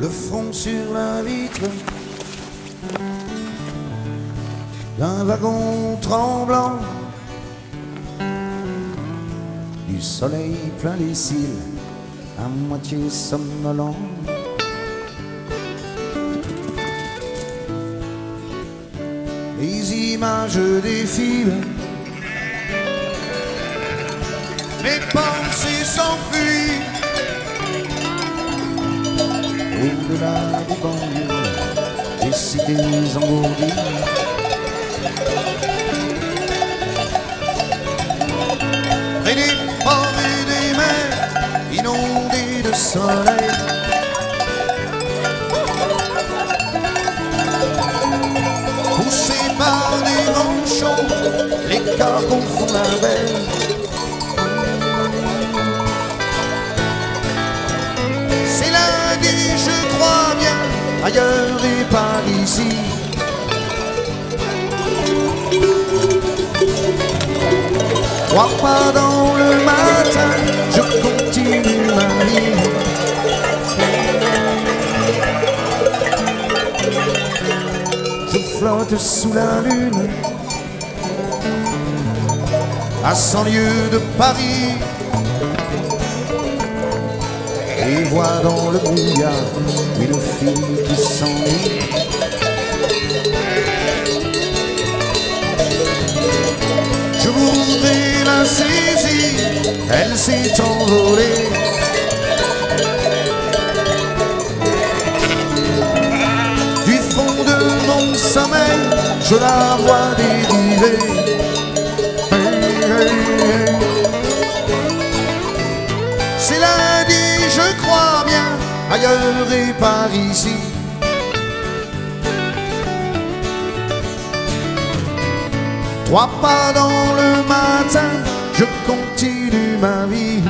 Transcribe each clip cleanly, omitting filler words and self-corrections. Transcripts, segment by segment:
le front sur la vitre d'un wagon tremblant, du soleil plein les cils, à moitié somnolent. Les images défilent, mes pensées s'enfuient au-delà des banlieues, des cités engourdies. Près des ports et des mers inondées de soleil, poussés par des vents chauds, les cargos font la belle. C'est lundi, je crois bien, ailleurs et pas ici. Crois pas dans le matin, je continue ma vie. Je flotte sous la lune, à 100 lieues de Paris, et vois dans le brouillard une fille qui s'ennuie. Je voudrais la saisir, elle s'est envolée. Du fond de mon sommeil, je la vois dériver. C'est lundi, je crois bien, ailleurs et par ici. Trois pas dans le matin, je continue ma vie.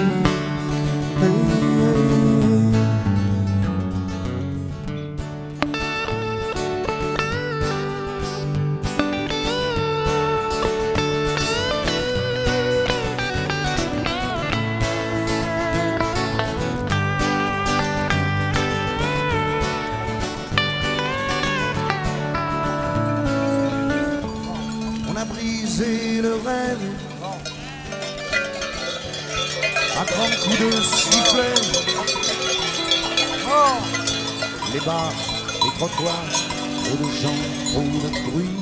Briser le rêve à 30 coups de sifflet. Les bars, les trottoirs, trop de gens, trop de bruit.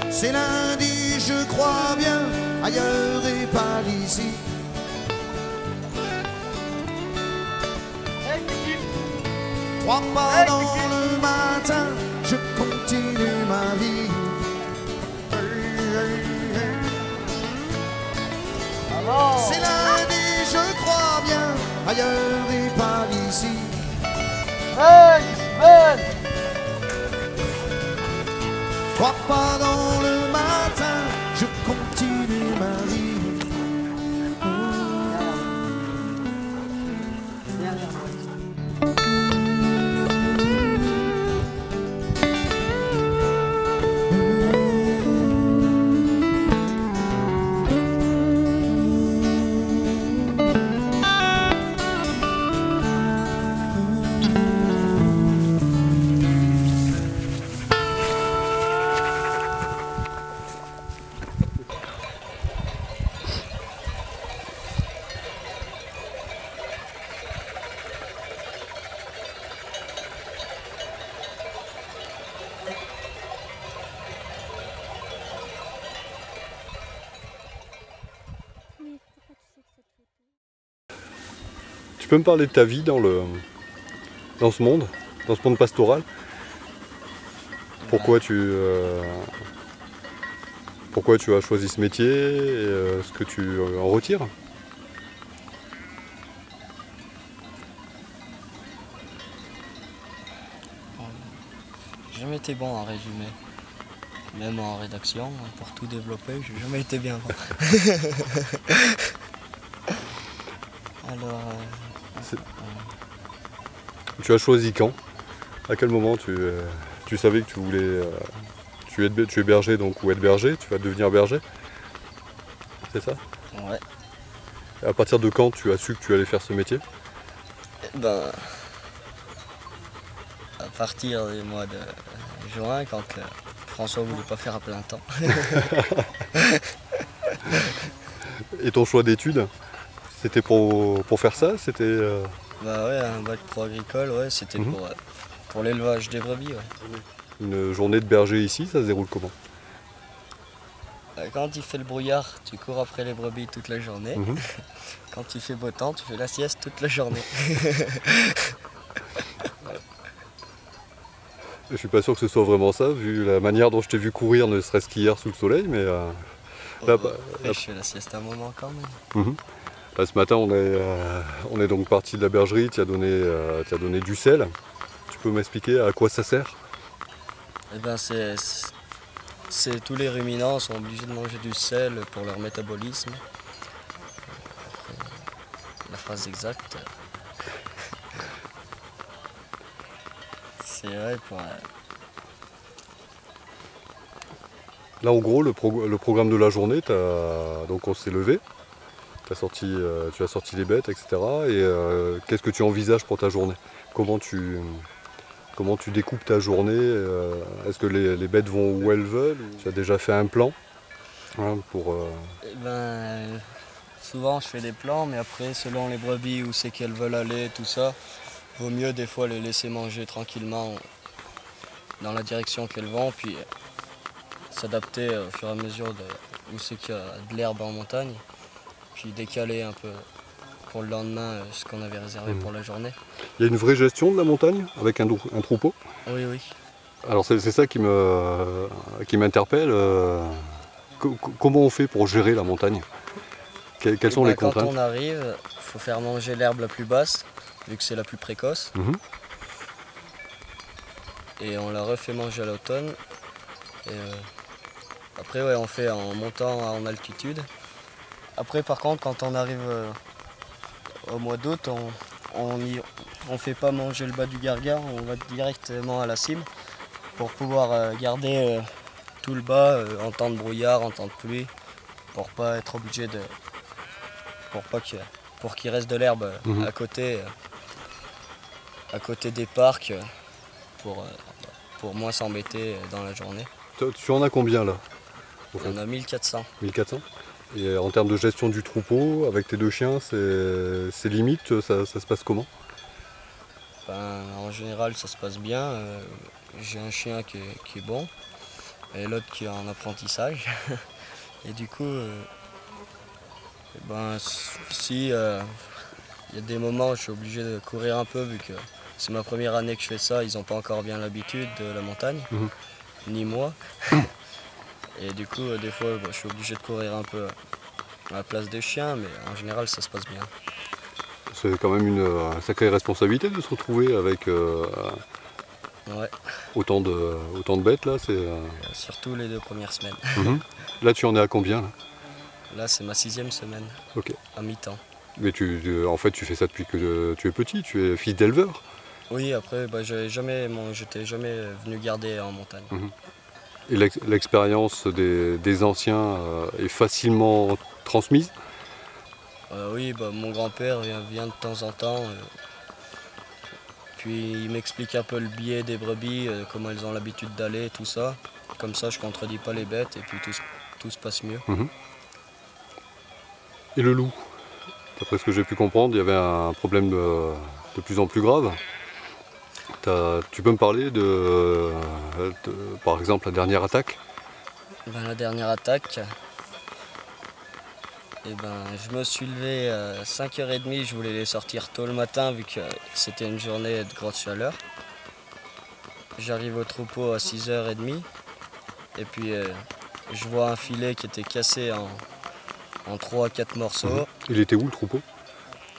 C'est lundi, je crois bien, ailleurs et pas ici. Trois pas dans le matin, je continue ma vie. C'est lundi, je crois bien, ailleurs et pas ici. Trois pas dans le matin, je continue ma vie. Tu peux me parler de ta vie dans ce monde pastoral? Pourquoi tu as choisi ce métier et ce que tu en retires? J'ai jamais été bon en résumé, même en rédaction, pour tout développer, j'ai jamais été bien bon. Alors, tu as choisi quand? À quel moment tu savais que tu voulais... tu es berger donc, ou être berger, tu vas devenir berger? C'est ça? ouais. À partir de quand tu as su que tu allais faire ce métier? Eh ben, à partir du mois de juin, quand François voulait pas faire à plein temps. Et ton choix d'études, c'était pour faire ça? C'était Bah ouais, un bac pro agricole, ouais, c'était pour l'élevage des brebis, ouais. une journée de berger ici, ça se déroule comment? Quand il fait le brouillard, tu cours après les brebis toute la journée. Quand il fait beau temps, tu fais la sieste toute la journée. Je suis pas sûr que ce soit vraiment ça, vu la manière dont je t'ai vu courir, ne serait-ce qu'hier sous le soleil, mais là, Après, je fais la sieste un moment quand même. là, ce matin on est donc parti de la bergerie, tu as donné du sel. Tu peux m'expliquer à quoi ça sert? Eh ben tous les ruminants sont obligés de manger du sel pour leur métabolisme. Après, la phrase exacte. C'est vrai pour. Là en gros le programme de la journée, donc on s'est levé, tu as sorti les bêtes, etc. Et qu'est-ce que tu envisages pour ta journée? Comment tu découpes ta journée? Est-ce que les bêtes vont où elles veulent? Tu as déjà fait un plan hein, pour, Eh ben, souvent je fais des plans, mais après selon les brebis où c'est qu'elles veulent aller, tout ça, vaut mieux des fois les laisser manger tranquillement dans la direction qu'elles vont, puis s'adapter au fur et à mesure de où c'est qu'il y a de l'herbe en montagne, puis décaler un peu pour le lendemain ce qu'on avait réservé pour la journée. Il y a une vraie gestion de la montagne avec un troupeau? Oui, oui. Alors c'est ça qui m'interpelle. Comment on fait pour gérer la montagne? Quelles sont les contraintes? Quand on arrive, il faut faire manger l'herbe la plus basse, vu que c'est la plus précoce. Et on la refait manger à l'automne. Et après, ouais, on fait en montant en altitude. Après, par contre, quand on arrive au mois d'août, on fait pas manger le bas du gargare, on va directement à la cime pour pouvoir garder tout le bas en temps de brouillard, en temps de pluie, pour pas être obligé de. Pour qu'il reste de l'herbe à côté des parcs pour moins s'embêter dans la journée. Tu en as combien là? On a 1400. 1400. Et en termes de gestion du troupeau, avec tes deux chiens, c'est limite, ça se passe comment? Ben, en général, ça se passe bien. J'ai un chien qui est bon et l'autre qui est en apprentissage. Et du coup, si il y a des moments où je suis obligé de courir un peu, vu que c'est ma première année que je fais ça, ils n'ont pas encore bien l'habitude de la montagne, ni moi. Et du coup, des fois, je suis obligé de courir un peu à la place des chiens, mais en général, ça se passe bien. C'est quand même une sacrée responsabilité de se retrouver avec Ouais. autant de bêtes là. Surtout les 2 premières semaines. Là, tu en es à combien là? Là, c'est ma 6e semaine, Ok. à mi-temps. Mais en fait, tu fais ça depuis que tu es petit, tu es fils d'éleveur. Oui, après, j'étais jamais venu garder en montagne. Et l'expérience des anciens est facilement transmise? Oui, mon grand-père vient de temps en temps. Puis il m'explique un peu le biais des brebis, comment elles ont l'habitude d'aller, tout ça. Comme ça, je contredis pas les bêtes et puis tout se passe mieux. Et le loup? D'après ce que j'ai pu comprendre, il y avait un problème de plus en plus grave. Tu peux me parler de par exemple, la dernière attaque? La dernière attaque, je me suis levé à 5h30, je voulais les sortir tôt le matin vu que c'était une journée de grosse chaleur. J'arrive au troupeau à 6h30 et puis je vois un filet qui était cassé en 3 à 4 morceaux. Il était où le troupeau?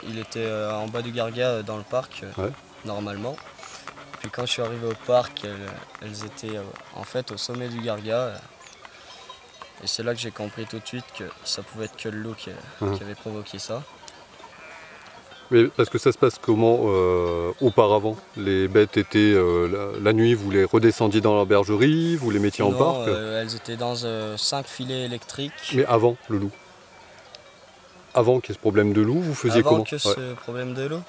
Il était en bas du Garga dans le parc, Ouais. normalement. Puis quand je suis arrivé au parc, elles étaient en fait au sommet du Garga. Et c'est là que j'ai compris tout de suite que ça pouvait être que le loup qui avait provoqué ça. Mais parce que ça se passe comment auparavant? Les bêtes étaient la nuit, vous les redescendiez dans la bergerie, vous les mettiez en parc? Elles étaient dans 5 filets électriques. Mais avant le loup? Avant qu'il y ait ce problème de loup, vous faisiez Avant comment? que Ouais. ce problème de loup,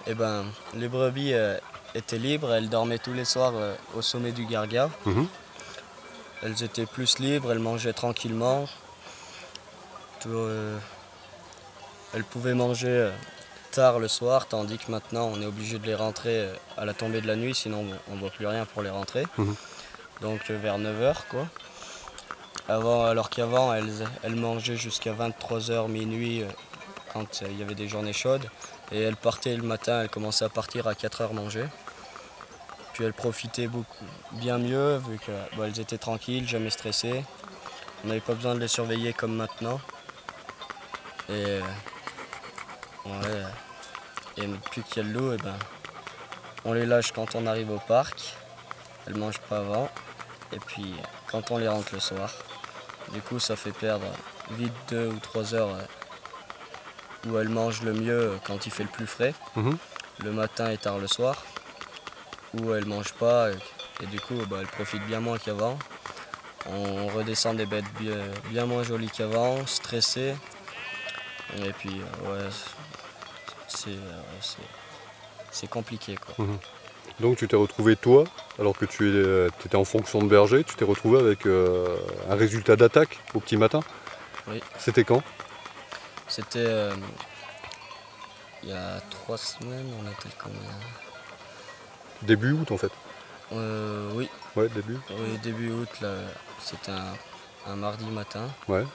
eh ben, les brebis étaient libres, elles dormaient tous les soirs au sommet du garga. Mhm. Elles étaient plus libres, elles mangeaient tranquillement. Elles pouvaient manger tard le soir, tandis que maintenant on est obligé de les rentrer à la tombée de la nuit, sinon on ne voit plus rien pour les rentrer. Mhm. Donc vers 9 h quoi. Alors qu'avant elles mangeaient jusqu'à 23 h, minuit, quand il y avait des journées chaudes. Et elles partaient le matin, elles commençaient à partir à 4 h manger. Puis elles profitaient bien mieux, vu qu'elles étaient tranquilles, jamais stressées. On n'avait pas besoin de les surveiller comme maintenant. Et ouais, et depuis qu'il y a le loup, on les lâche quand on arrive au parc. Elles ne mangent pas avant. Et puis quand on les rentre le soir. Du coup ça fait perdre vite 2 ou 3 heures où elles mangent le mieux quand il fait le plus frais. Mhm. Le matin et tard le soir. Où elles ne mangent pas et du coup elles profitent bien moins qu'avant. On redescend des bêtes bien moins jolies qu'avant, stressées. Et puis ouais, c'est compliqué quoi. Mhm. Donc tu t'es retrouvé toi, alors que tu étais en fonction de berger, tu t'es retrouvé avec un résultat d'attaque au petit matin. Oui. C'était quand? C'était il y a 3 semaines, on était combien? Début août en fait. Oui. Ouais, début. Oui, début août, c'était un mardi matin. Ouais.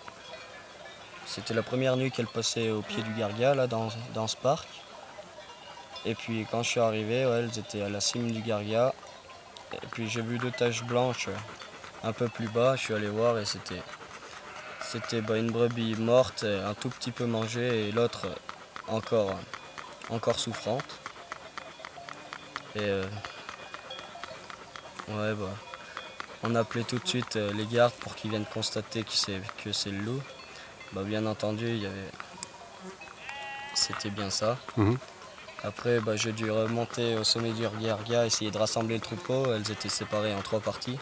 C'était la première nuit qu'elle passait au pied du garga, là, dans ce parc. Et puis quand je suis arrivé, ouais, elles étaient à la cime du garga. Et puis j'ai vu 2 taches blanches un peu plus bas, je suis allé voir et c'était une brebis morte, un tout petit peu mangée et l'autre encore souffrante. Et ouais, on a appelé tout de suite les gardes pour qu'ils viennent constater que c'est le loup. Bien entendu, c'était bien ça. Mhm. Après, j'ai dû remonter au sommet du garga, essayer de rassembler le troupeau. Elles étaient séparées en 3 parties.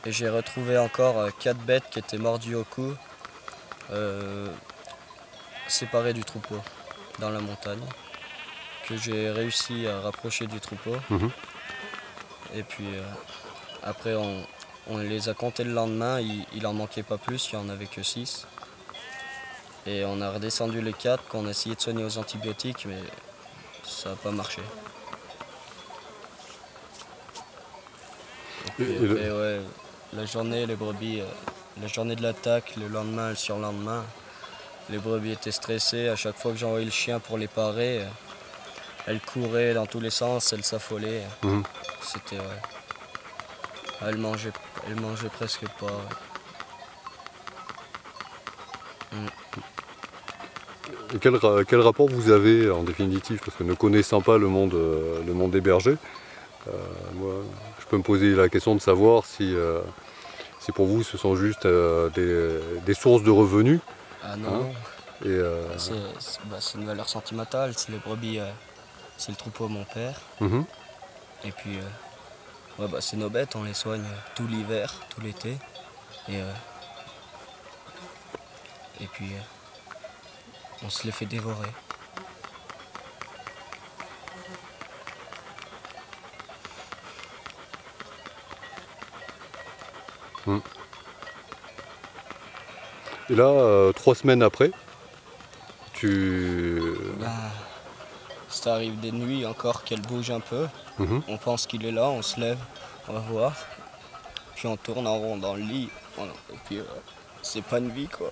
Et j'ai retrouvé encore 4 bêtes qui étaient mordues au cou, séparées du troupeau, dans la montagne, que j'ai réussi à rapprocher du troupeau. Mhm. Et puis après, on les a comptés le lendemain, il en manquait pas plus, il n'y en avait que 6. Et on a redescendu les 4 qu'on a essayé de soigner aux antibiotiques, mais ça n'a pas marché. Et puis après, ouais, la journée, les brebis, la journée de l'attaque, le lendemain, le surlendemain, les brebis étaient stressées. À chaque fois que j'envoyais le chien pour les parer, elles couraient dans tous les sens, elles s'affolaient. Mhm. C'était, ouais. Elles mangeaient presque pas. Ouais. Et quel rapport vous avez en définitive? Parce que ne connaissant pas le monde des bergers, moi, je peux me poser la question de savoir si pour vous ce sont juste des sources de revenus. Ah non, Hein non. Et, C'est une valeur sentimentale. C'est les brebis, c'est le troupeau de mon père. mhm. Et puis, ouais, c'est nos bêtes, on les soigne tout l'hiver, tout l'été. Et puis, on se les fait dévorer. Et là, 3 semaines après, Ça arrive des nuits encore qu'elle bouge un peu. Mhm. On pense qu'il est là, on se lève, on va voir. Puis on tourne en rond dans le lit. Et puis, c'est pas une vie, quoi.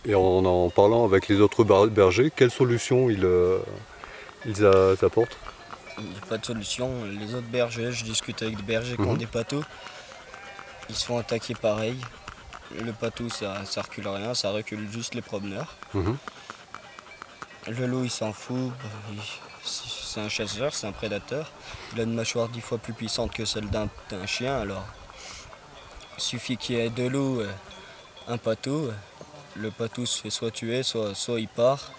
Et en parlant avec les autres bergers, quelles solutions ils apportent? Il n'y a pas de solution. Les autres bergers, je discute avec des bergers qui ont des patous. Ils se font attaquer pareil. Le patou, ça recule rien, ça recule juste les promeneurs. Mhm. Le loup, il s'en fout. C'est un chasseur, c'est un prédateur. Il a une mâchoire 10 fois plus puissante que celle d'un chien, alors il suffit qu'il y ait 2 loups un patou. Le patou se fait soit tuer, soit il part.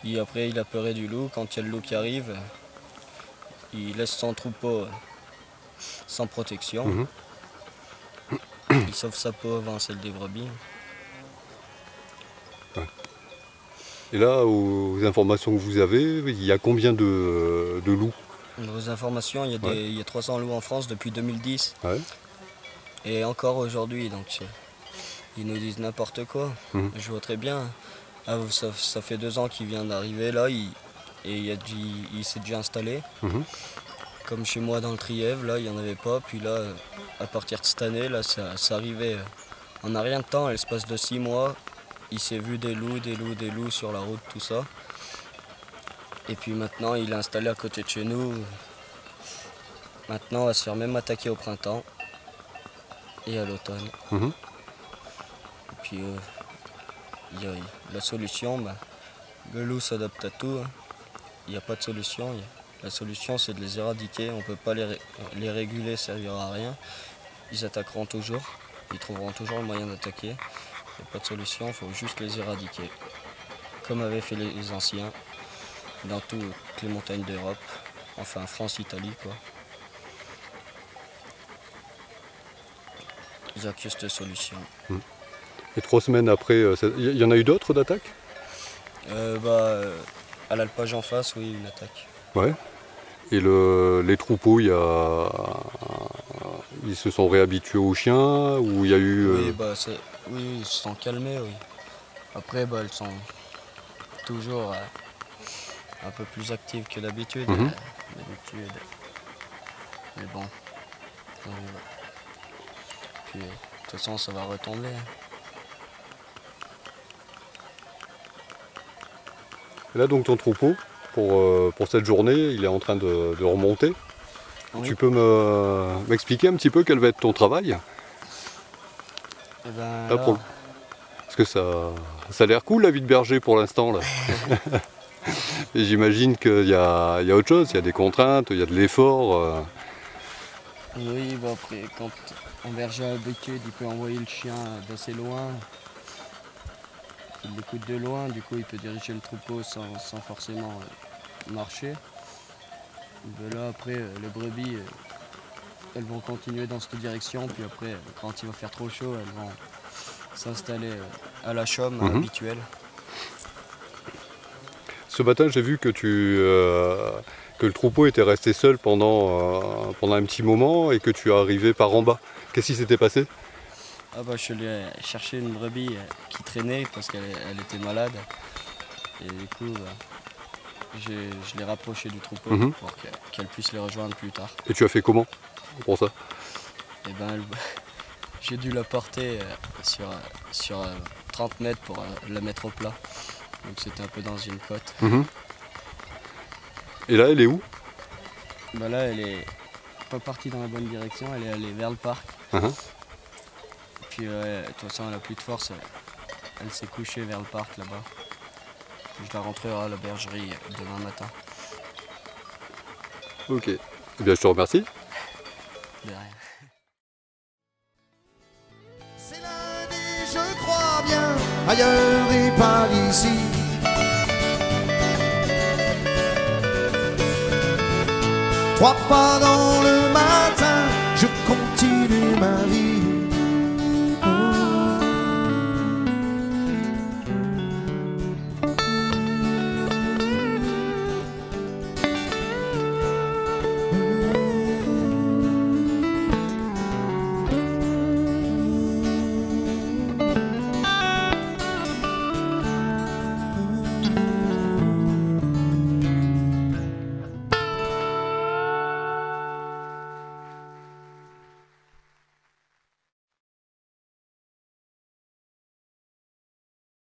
Et après, il a peur du loup. Quand il y a le loup qui arrive, il laisse son troupeau sans protection. Mhm. Il sauve sa peau avant celle des brebis. Et là, aux informations que vous avez, il y a combien de loups? Aux informations, il y a 300 loups en France depuis 2010. Ouais. Et encore aujourd'hui, donc ils nous disent n'importe quoi. Mhm. Je vois très bien. Ah, ça fait 2 ans qu'il vient d'arriver là, il s'est déjà installé. Mhm. Comme chez moi dans le Trièvre, là il n'y en avait pas. Puis là, à partir de cette année, là, ça arrivait en un rien de temps, à l'espace de 6 mois. Il s'est vu des loups sur la route, tout ça. Et puis maintenant, il est installé à côté de chez nous. Maintenant, on va se faire même attaquer au printemps et à l'automne. Mhm. Et puis, la solution, le loup s'adapte à tout. Hein. Il n'y a pas de solution. La solution, c'est de les éradiquer. On ne peut pas les réguler, ça ne servira à rien. Ils attaqueront toujours. Ils trouveront toujours le moyen d'attaquer. Il n'y a pas de solution, il faut juste les éradiquer. Comme avaient fait les anciens dans toutes les montagnes d'Europe. Enfin, France, Italie, quoi. Il n'y a que cette solution. Et 3 semaines après, il y en a eu d'autres d'attaques? À l'alpage en face, oui, une attaque. Ouais. Et les troupeaux, ils se sont réhabitués aux chiens ou il y a eu... Oui, ils se sont calmés, oui. Après, elles sont toujours un peu plus actives que d'habitude. Mhm. Mais bon. Puis, de toute façon, ça va retomber. Hein. Et là, donc, ton troupeau, pour cette journée, il est en train de remonter. Oui. Tu peux m'expliquer un petit peu quel va être ton travail? Eh ben, Là, parce que ça a l'air cool la vie de berger pour l'instant là. Et j'imagine qu'il y a autre chose, il y a des contraintes, il y a de l'effort. Oui, après, quand un berger a l'habitude, il peut envoyer le chien d'assez loin. Il l'écoute de loin, du coup il peut diriger le troupeau sans forcément marcher. Là après, les brebis, elles vont continuer dans cette direction, puis après, quand il va faire trop chaud, elles vont s'installer à la chaume habituelle. Ce matin, j'ai vu que que le troupeau était resté seul pendant un petit moment et que tu es arrivé par en bas. Qu'est-ce qui s'était passé? Je suis allé chercher une brebis qui traînait parce qu'elle était malade. Et du coup, je l'ai rapprochée du troupeau pour qu'elle puisse les rejoindre plus tard. Et tu as fait comment pour ça? Et j'ai dû la porter sur 30 mètres pour la mettre au plat. Donc c'était un peu dans une côte. Et là, elle est où? Là, elle est pas partie dans la bonne direction, elle est allée vers le parc. Et puis, de toute façon, elle n'a plus de force, elle s'est couchée vers le parc là-bas. Je la rentrerai à la bergerie demain matin. Ok. Eh bien, je te remercie. De rien. C'est lundi, je crois bien, ailleurs et par ici. Trois pas dans le matin, je continue ma vie.